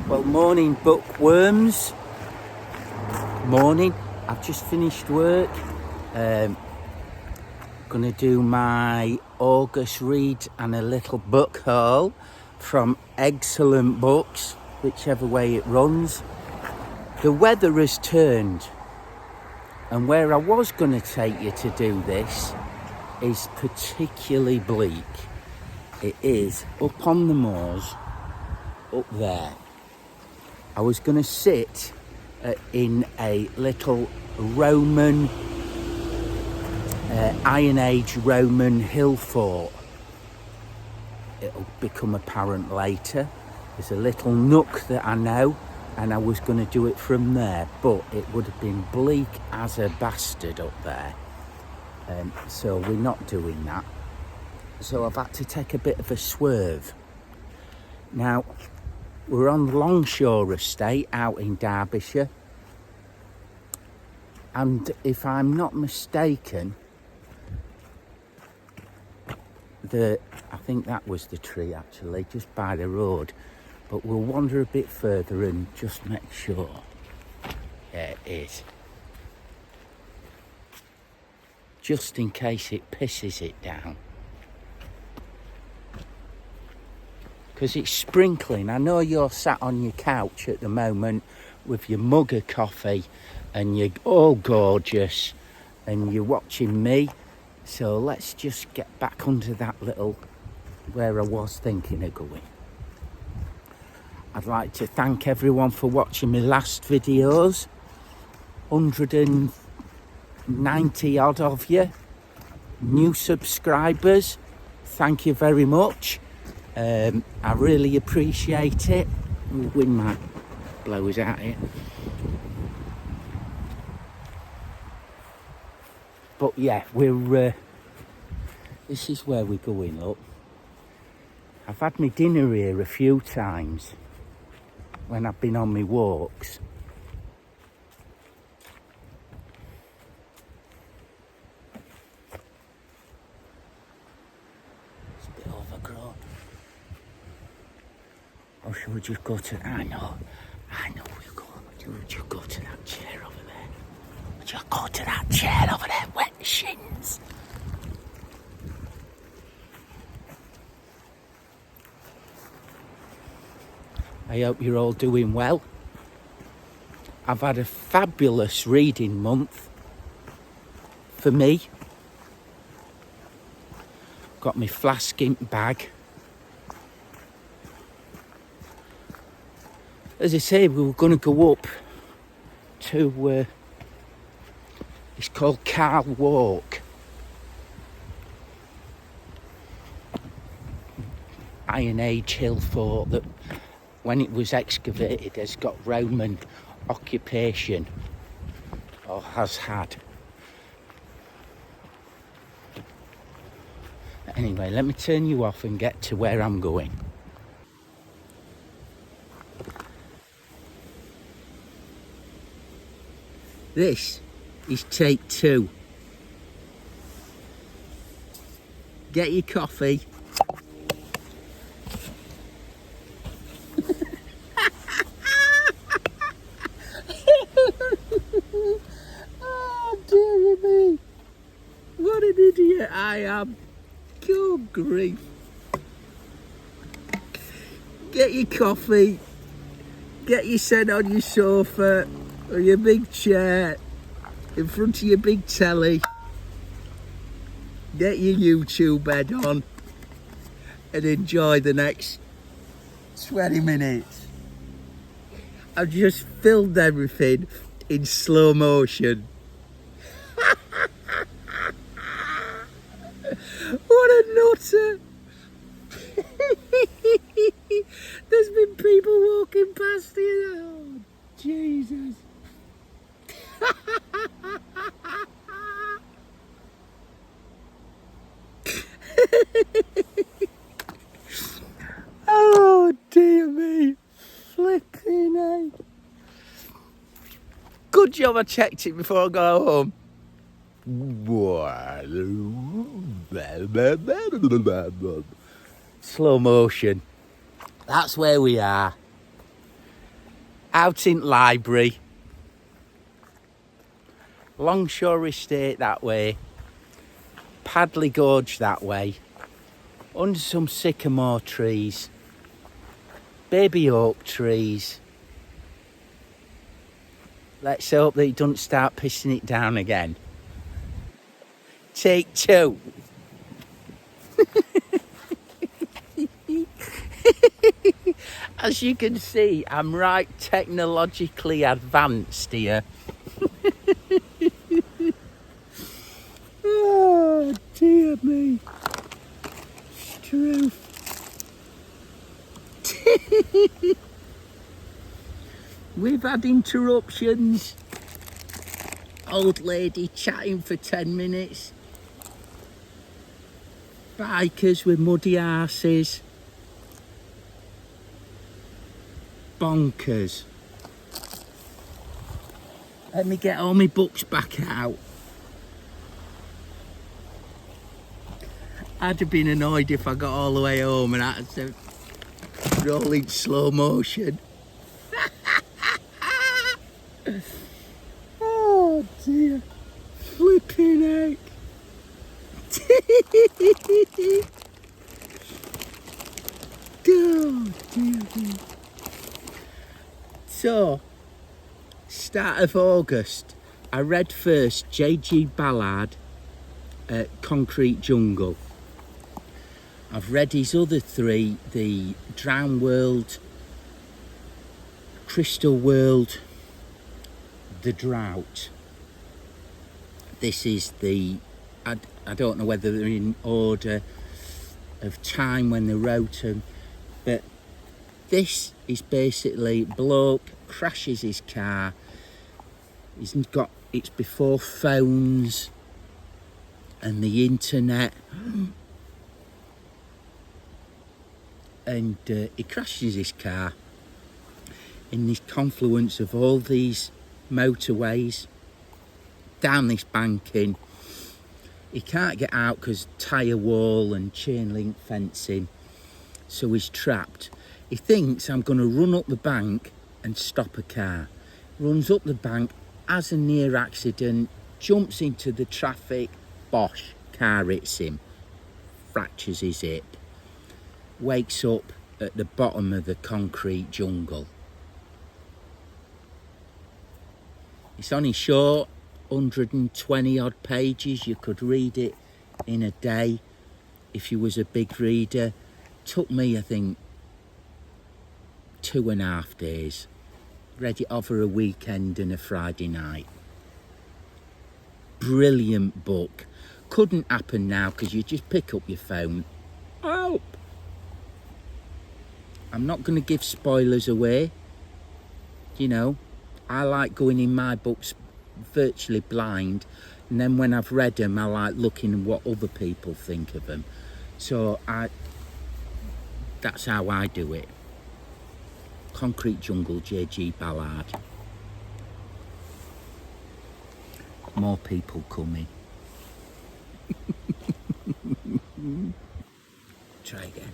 Well, morning bookworms. Morning. I've just finished work. Gonna do my August read and a little book haul from Excellent Books, whichever way it runs. The weather has turned, and where I was gonna take you to do this is particularly bleak. It is up on the moors, up there. I was going to sit in a little Roman, Iron Age Roman hill fort. It'll become apparent later. There's a little nook that I know, and I was going to do it from there, but it would have been bleak as a bastard up there. So we're not doing that. So I've had to take a bit of a swerve. Now, we're on Longshore Estate out in Derbyshire, and if I'm not mistaken, I think that was the tree actually, just by the road, but we'll wander a bit further and just make sure. Yeah, it is. Just in case it pisses it down. Because it's sprinkling. I know you're sat on your couch at the moment with your mug of coffee and you're all gorgeous and you're watching me. So let's just get back under that little, where I was thinking of going. I'd like to thank everyone for watching my last videos. 190 odd of you. New subscribers. Thank you very much. I really appreciate it. The wind might blow us out here. But yeah, this is where we're going up. I've had my dinner here a few times when I've been on my walks. It's a bit overgrown. Or should we just go to... I know we'll go. We'll just go to that chair over there. We'll just go to that chair over there, wet the shins. I hope you're all doing well. I've had a fabulous reading month for me. Got my flask in bag. As I say, we were going to go up to, it's called Carl Walk. Iron Age hill fort that, when it was excavated, has got Roman occupation, or has had. Anyway, let me turn you off and get to where I'm going. This is take 2. Get your coffee. Oh, dear me. What an idiot I am. Good grief. Get your coffee. Get your set on your sofa or your big chair in front of your big telly. Get your YouTube head on and enjoy the next 20 minutes. I've just filmed everything in slow motion. What a nutter! There's been people walking past here. Oh, Jesus. Oh, dear me. Flipping heck. Good job I checked it before I got home. Slow motion. That's where we are. Out in library. Longshore Estate that way. Padley Gorge that way. Under some sycamore trees. Baby oak trees. Let's hope that it doesn't start pissing it down again. Take 2. As you can see, I'm right technologically advanced here. Oh, dear me. It's true. We've had interruptions. Old lady chatting for 10 minutes. Bikers with muddy arses. Bonkers. Let me get all my books back out. I'd have been annoyed if I got all the way home and I had to roll in slow motion. Oh dear. Flipping heck. Oh dear me. So, start of August, I read first J.G. Ballard, Concrete Jungle. I've read his other 3, the Drowned World, Crystal World, The Drought. This is the, I don't know whether they're in order of time when they wrote them, but this is basically bloke crashes his car. It's before phones and the internet. And he crashes his car in this confluence of all these motorways down this banking. He can't get out because tyre wall and chain link fencing, so he's trapped. He thinks, I'm going to run up the bank and stop a car. Runs up the bank, has a near accident, jumps into the traffic, bosh, car hits him, fractures his hip. Wakes up at the bottom of the concrete jungle. It's only short, 120 odd pages. You could read it in a day if you was a big reader. Took me, I think, 2.5 days. Read it over a weekend and a Friday night. Brilliant book. Couldn't happen now because you just pick up your phone. Help! I'm not going to give spoilers away. You know, I like going in my books virtually blind, and then when I've read them, I like looking at what other people think of them. So that's how I do it. Concrete Jungle, J.G. Ballard. More people coming. Try again.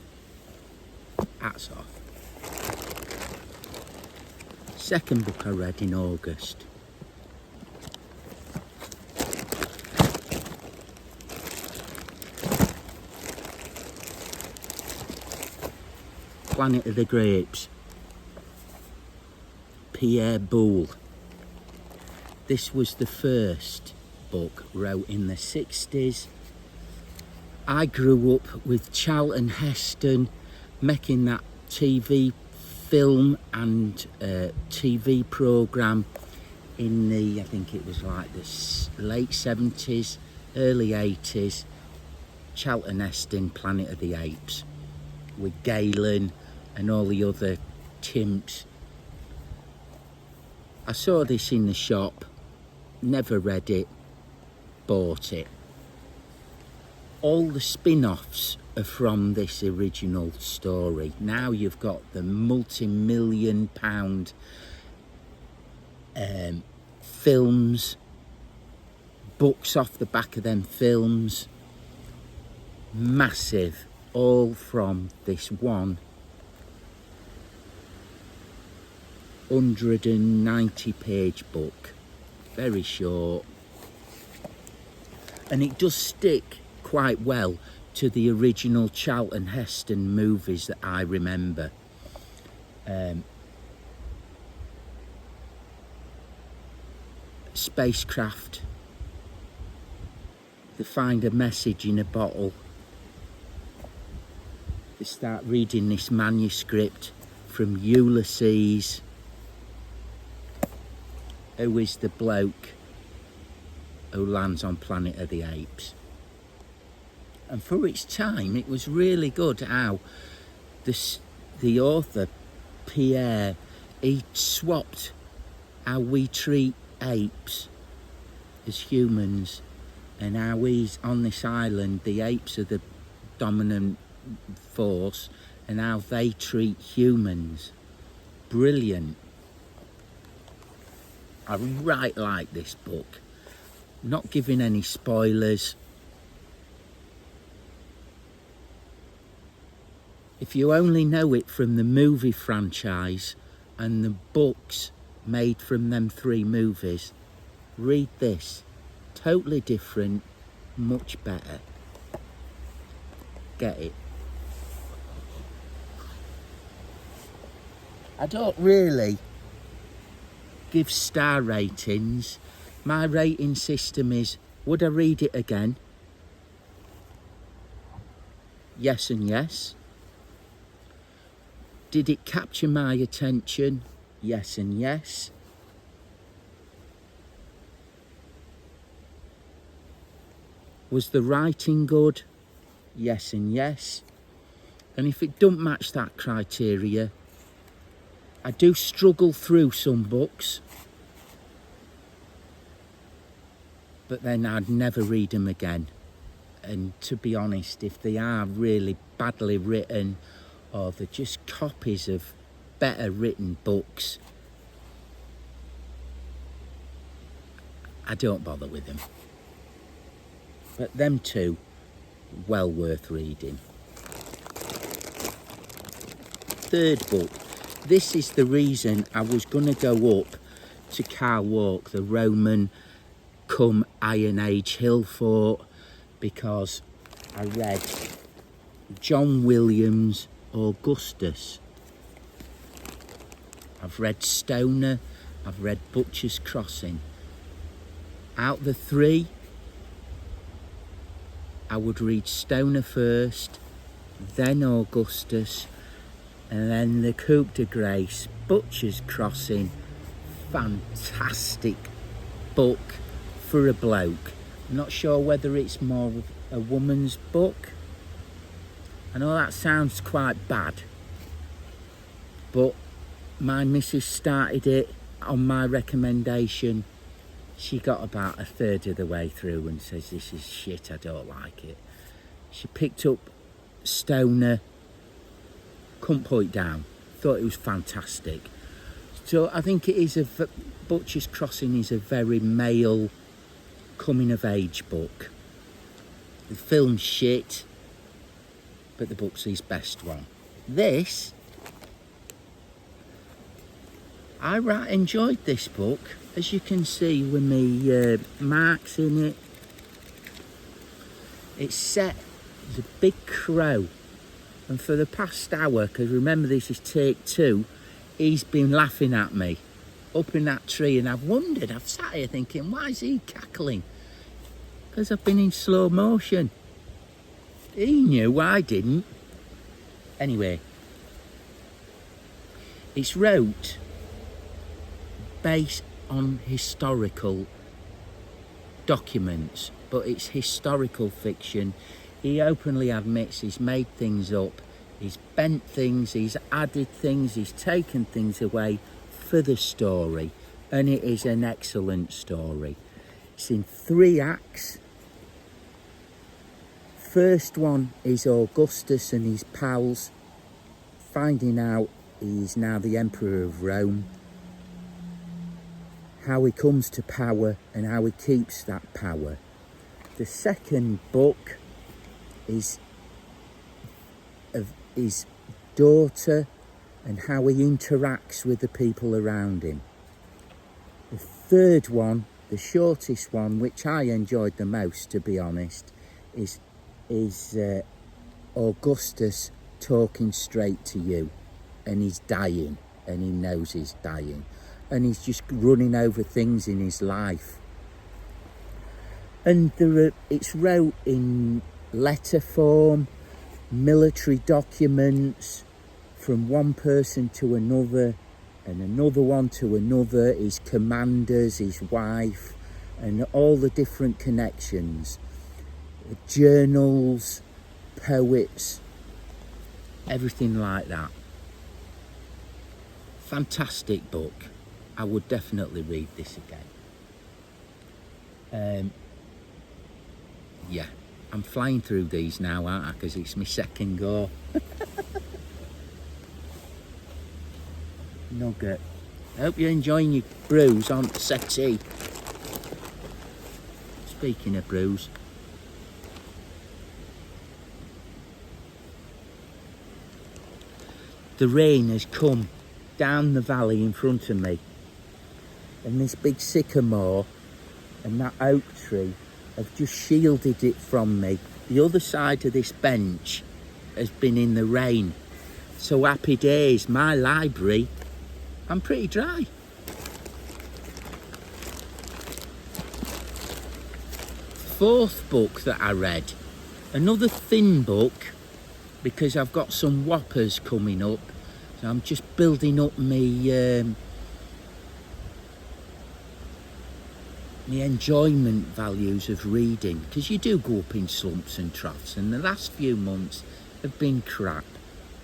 Hats off. Second book I read in August. Planet of the Grapes. Pierre Boulle. This was the first book wrote in the 60s. I grew up with Charlton Heston making that TV film and TV programme in the, I think it was like the late 70s, early 80s. Charlton Heston, Planet of the Apes, with Galen and all the other chimps. I saw this in the shop, never read it, bought it. All the spin-offs are from this original story. Now you've got the multi-million pound films, books off the back of them films, massive, all from this one 190 page book, very short, and it does stick quite well to the original Charlton Heston movies that I remember. Spacecraft, they find a message in a bottle, they start reading this manuscript from Ulysses, who is the bloke who lands on Planet of the Apes. And for its time, it was really good how the author, Pierre, he swapped how we treat apes as humans, and how he's on this island, the apes are the dominant force, and how they treat humans. Brilliant. I right like this book. Not giving any spoilers. If you only know it from the movie franchise and the books made from them 3 movies, read this. Totally different, much better. Get it? I don't really give star ratings. My rating system is, would I read it again? Yes and yes. Did it capture my attention? Yes and yes. Was the writing good? Yes and yes. And if it don't match that criteria, I do struggle through some books, but then I'd never read them again. And to be honest, if they are really badly written, or they're just copies of better written books, I don't bother with them. But them 2, well worth reading. 3rd book. This is the reason I was going to go up to Carl Walk, the Roman cum Iron Age hill fort, because I read John Williams' Augustus. I've read Stoner, I've read Butcher's Crossing. Out the 3, I would read Stoner first, then Augustus, and then the Coup de Grace, Butcher's Crossing. Fantastic book for a bloke. I'm not sure whether it's more of a woman's book. I know that sounds quite bad, but my missus started it on my recommendation. She got about 1/3 of the way through and says, this is shit, I don't like it. She picked up Stoner, couldn't put it down, thought it was fantastic. So I think it is Butcher's Crossing is a very male coming of age book. The film's shit, but the book's his best one. This, I right enjoyed this book, as you can see with me marks in it. It's set as a big crow, and for the past hour, because remember this is take 2, he's been laughing at me up in that tree, and I've wondered, I've sat here thinking, why is he cackling? Because I've been in slow motion. He knew, I didn't. Anyway, it's wrote based on historical documents, but it's historical fiction. He openly admits he's made things up, he's bent things, he's added things, he's taken things away for the story, and it is an excellent story. It's in 3 acts. First one is Augustus and his pals finding out he's now the Emperor of Rome, how he comes to power and how he keeps that power. The second book is of his daughter and how he interacts with the people around him. The third one, the shortest one, which I enjoyed the most, to be honest, is Augustus talking straight to you, and he's dying, and he knows he's dying, and he's just running over things in his life. And it's wrote in letter form, military documents, from one person to another, and another one to another, his commanders, his wife, and all the different connections, journals, poets, everything like that. Fantastic book. I would definitely read this again. Yeah, I'm flying through these now, aren't I? Because it's my second go. Nugget. I hope you're enjoying your brews on the settee. Speaking of brews, the rain has come down the valley in front of me, and this big sycamore and that oak tree have just shielded it from me. The other side of this bench has been in the rain. So happy days. My library, I'm pretty dry. Fourth book that I read, another thin book, because I've got some whoppers coming up. So I'm just building up my enjoyment values of reading, because you do go up in slumps and troughs, and the last few months have been crap,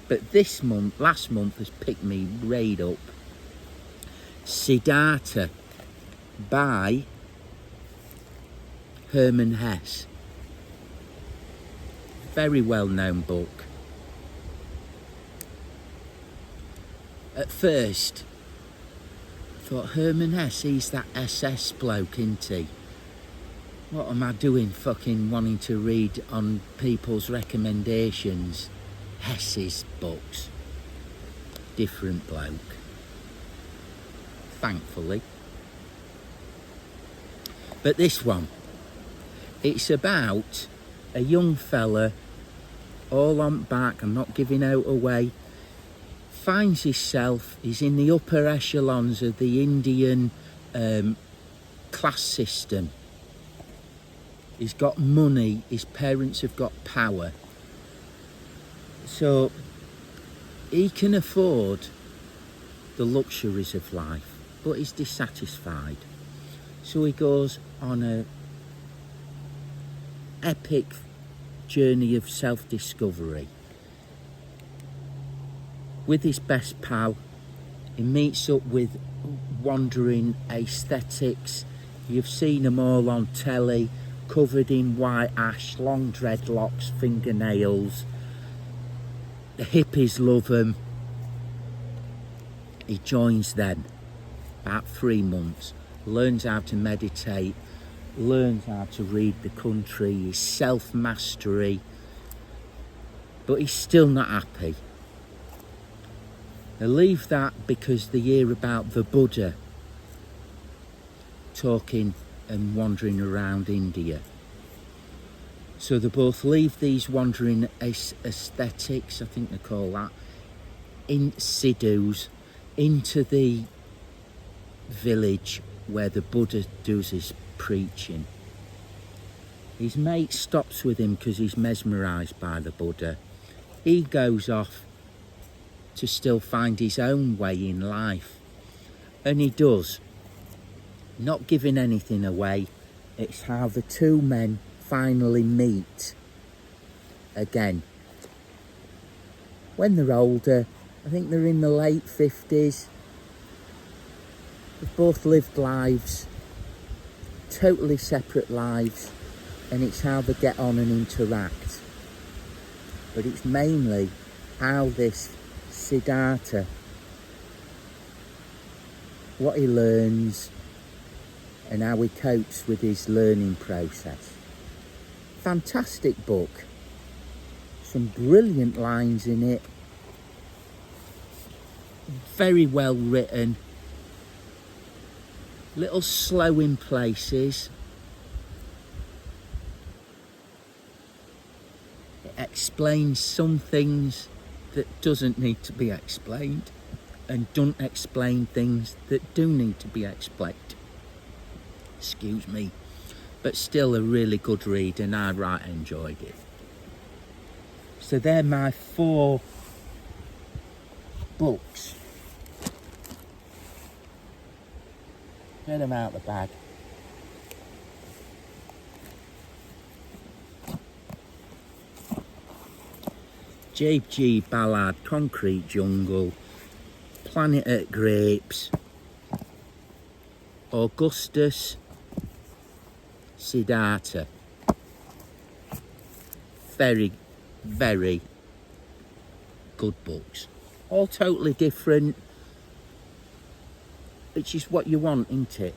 but last month has picked me right up. Siddhartha by Hermann Hesse, very well known book. At first I thought, Hermann Hesse, he's that SS bloke, isn't he? What am I doing fucking wanting to read on people's recommendations Hesse's books? Different bloke, thankfully. But this one, it's about a young fella, all on back, I'm not giving out away, finds himself, he's in the upper echelons of the Indian class system. He's got money, his parents have got power, so he can afford the luxuries of life, but he's dissatisfied. So he goes on a epic journey of self-discovery. With his best pal, he meets up with wandering aesthetics. You've seen them all on telly, covered in white ash, long dreadlocks, fingernails. The hippies love them. He joins them, about 3 months, learns how to meditate, learns how to read the country, his self-mastery, but he's still not happy. They leave that because they hear about the Buddha talking and wandering around India. So they both leave these wandering aesthetics, I think they call that, in siddhus, into the village where the Buddha does his preaching. His mate stops with him because he's mesmerised by the Buddha. He goes off to still find his own way in life, and he does, not giving anything away. It's how the two men finally meet again when they're older. I think they're in the late 50s. They've both lived lives, totally separate lives, and it's how they get on and interact. But it's mainly how this Siddhartha, what he learns and how he copes with his learning process. Fantastic book, some brilliant lines in it, very well written, little slow in places. It explains some things that doesn't need to be explained, and don't explain things that do need to be explained. Excuse me. But still a really good read, and I right enjoyed it. So they're my 4 books. Get them out of the bag. Jabe G. Ballard, Concrete Jungle, Planet at Grapes, Augustus Siddhartha. Very, very good books. All totally different, which is what you want, isn't it?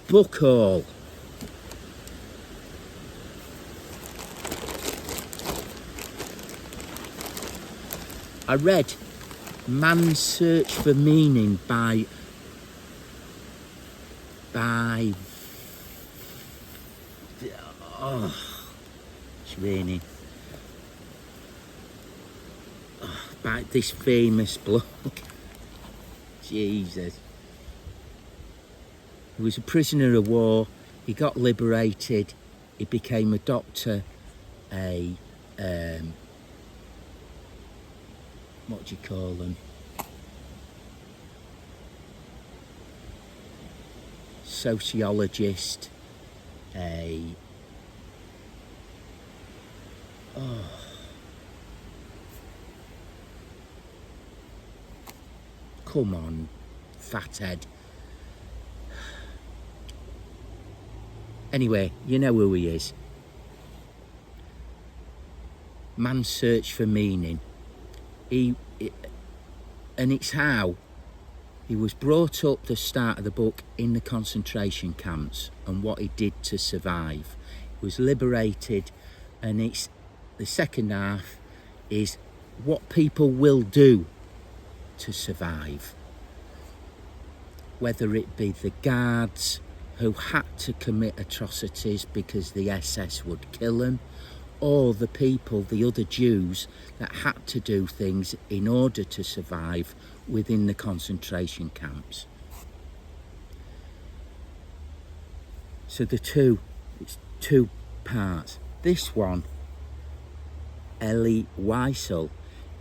Book haul. I read Man's Search for Meaning by it's raining. By this famous bloke. Jesus. He was a prisoner of war. He got liberated. He became a doctor, what do you call them? Sociologist, come on, fathead. Anyway, you know who he is. Man's Search for Meaning. And it's how he was brought up, the start of the book, in the concentration camps and what he did to survive. He was liberated, and it's the second half is what people will do to survive. Whether it be the guards who had to commit atrocities because the SS would kill them, or the people, the other Jews, that had to do things in order to survive within the concentration camps. So it's 2 parts. This one, Elie Wiesel,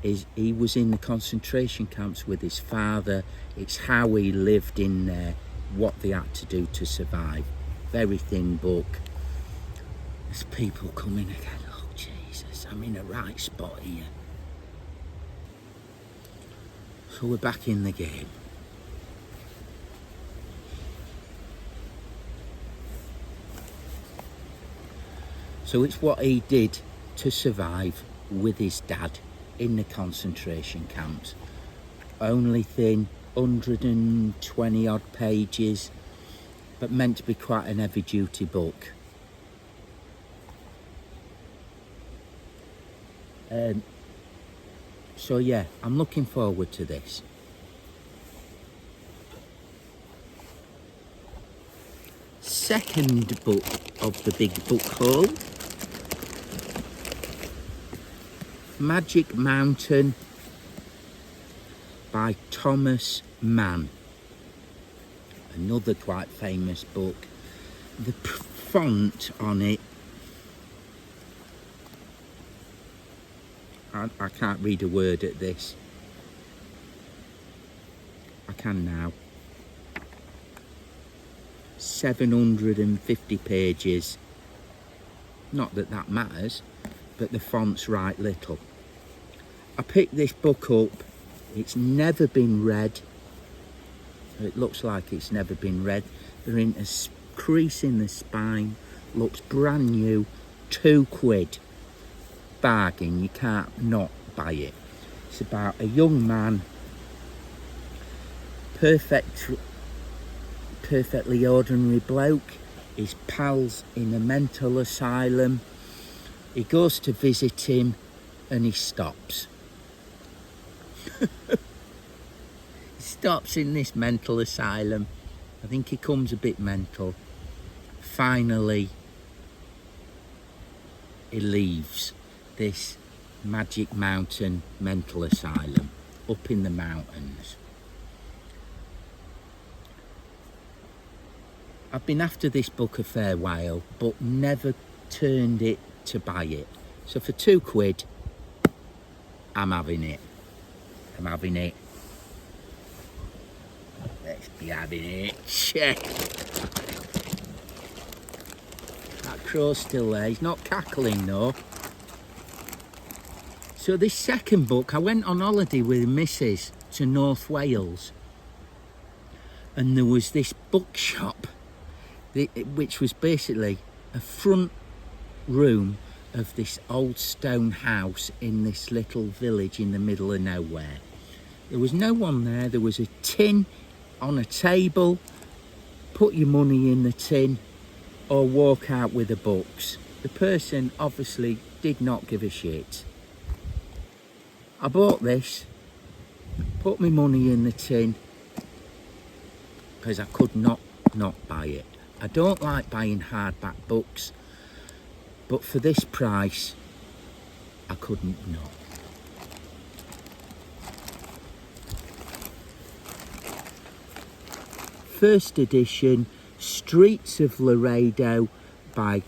he was in the concentration camps with his father. It's how he lived in there, what they had to do to survive. Very thin book. There's people coming again. Oh Jesus, I'm in a right spot here. So we're back in the game. So it's what he did to survive with his dad in the concentration camps. Only thin, 120 odd pages, but meant to be quite an heavy duty book. So yeah, I'm looking forward to this. Second book of the big book haul, Magic Mountain by Thomas Mann. Another quite famous book. The font on it, I can't read a word at this. I can now. 750 pages. Not that that matters, but the font's right little. I picked this book up. It's never been read. It looks like it's never been read. They're in a crease in the spine. Looks brand new. £2. Bargain. You can't not buy it. It's about a young man, perfectly ordinary bloke. His pal's in a mental asylum. He goes to visit him. and he stops. He stops in this mental asylum. I think he comes a bit mental. Finally, he leaves this Magic Mountain mental asylum up in the mountains. I've been after this book a fair while, but never turned it to buy it. So for £2, I'm having it. I'm having it. Let's be having it. Check. That crow's still there. He's not cackling though. So this second book, I went on holiday with Mrs. to North Wales. And there was this bookshop, which was basically a front room of this old stone house in this little village in the middle of nowhere. There was no one there. There was a tin on a table. Put your money in the tin or walk out with the books. The person obviously did not give a shit. I bought this, put my money in the tin because I could not buy it. I don't like buying hardback books, but for this price, I couldn't not. First edition, Streets of Laredo by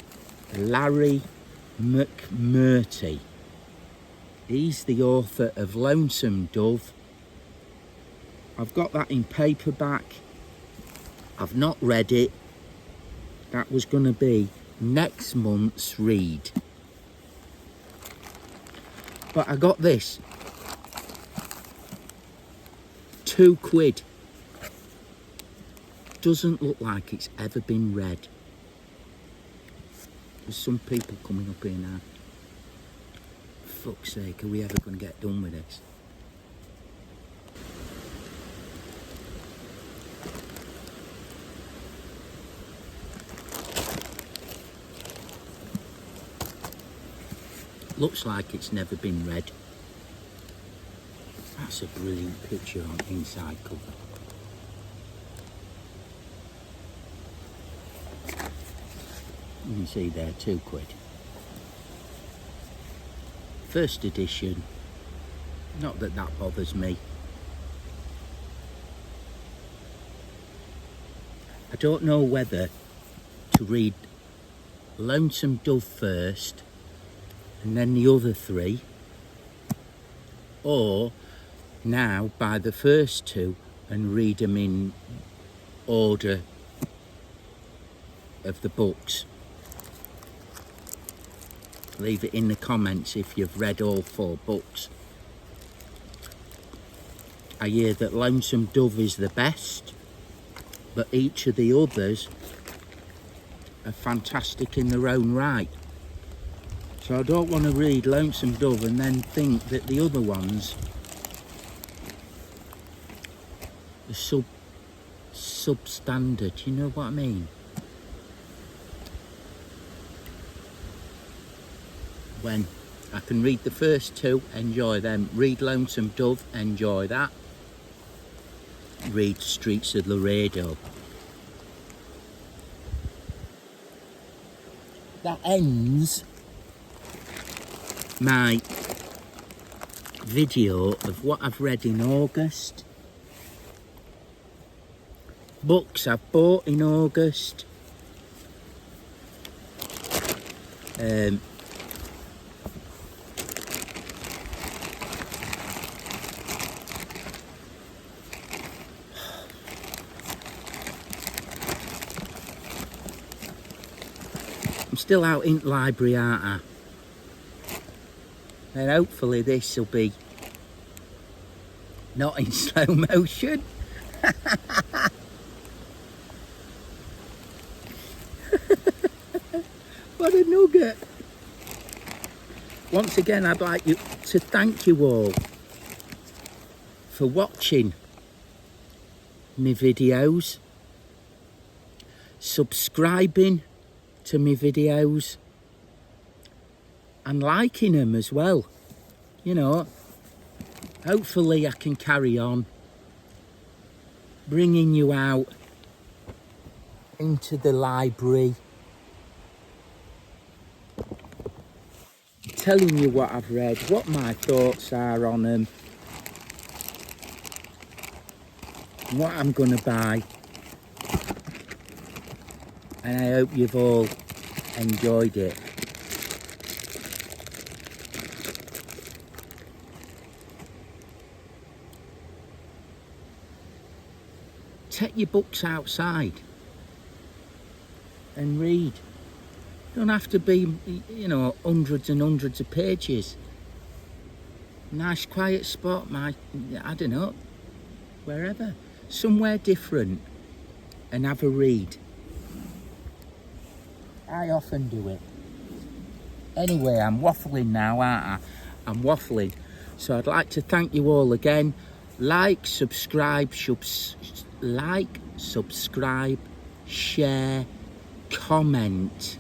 Larry McMurtry. He's the author of Lonesome Dove. I've got that in paperback. I've not read it. That was going to be next month's read. But I got this. £2. Doesn't look like it's ever been read. There's some people coming up here now. Fuck's sake, are we ever going to get done with this? Looks like it's never been read. That's a brilliant picture on inside cover. You can see there, £2. First edition. Not that that bothers me. I don't know whether to read Lonesome Dove first and then the other three, or now buy the first two and read them in order of the books. Leave it in the comments if you've read all 4 books. I hear that Lonesome Dove is the best, but each of the others are fantastic in their own right. So I don't want to read Lonesome Dove and then think that the other ones are substandard, you know what I mean? When I can read the first 2, enjoy them. Read Lonesome Dove, enjoy that. Read Streets of Laredo. That ends my video of what I've read in August. Books I've bought in August. I'm still out in the library, aren't I? And hopefully this will be not in slow motion. What a nugget. Once again, I'd like to thank you all for watching my videos, subscribing to my videos and liking them as well. you know, hopefully I can carry on bringing you out into the library, telling you what I've read, what my thoughts are on them, what I'm going to buy. And I hope you've all enjoyed it. Take your books outside and read. Don't have to be, you know, hundreds and hundreds of pages. Nice quiet spot, I don't know, wherever. Somewhere different and have a read. I often do it. Anyway, I'm waffling now, aren't I? I'm waffling. So I'd like to thank you all again. Like, subscribe, share, comment.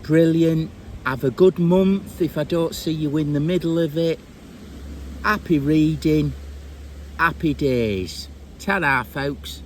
Brilliant. Have a good month if I don't see you in the middle of it. Happy reading. Happy days. Ta-ra, folks.